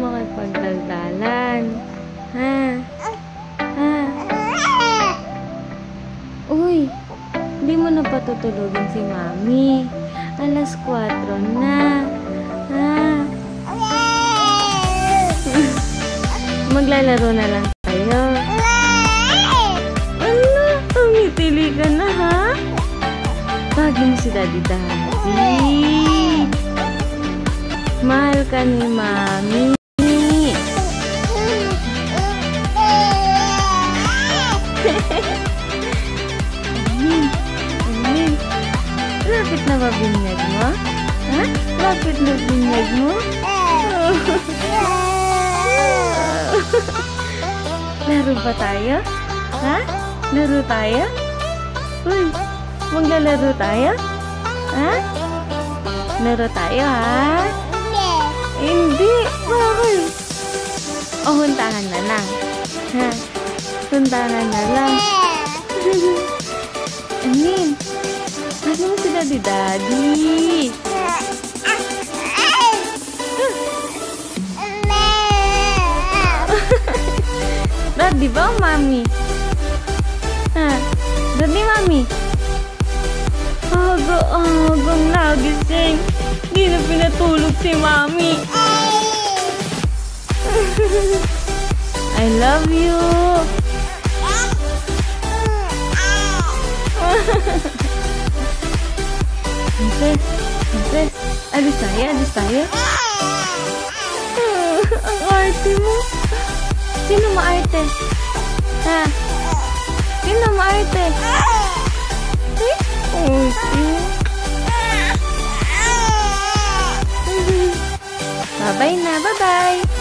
makipagdaldalan. Ha? Ha? Uy, hindi mo na patutulogin si Mami. Alas 4 na. Ha? Maglalaro na lang tayo. Ano? Tumitili ka na, ha? Tawagin mo si Daddy. Mahal ka ni Mami. Amin. Lapit na ba binyag mo? Ha? Lapit na binyag mo? Laro ba tayo? Ha? Laro tayo? Uy, maglalaro tayo? Ha? Laro tayo, ha? Hindi. Bakit? O, huntahan na lang. Ha? Huntahan na lang. Amin. Kasi mo si Daddy. Daddy ba o Mami? Ha? Daddy, Mami? Agang nagising. Di na pinatulog si Mami. I love you. Princess, alis tayo. Ang arte mo. Sino maarte? Ha? Sino maarte? Bye-bye na, bye-bye.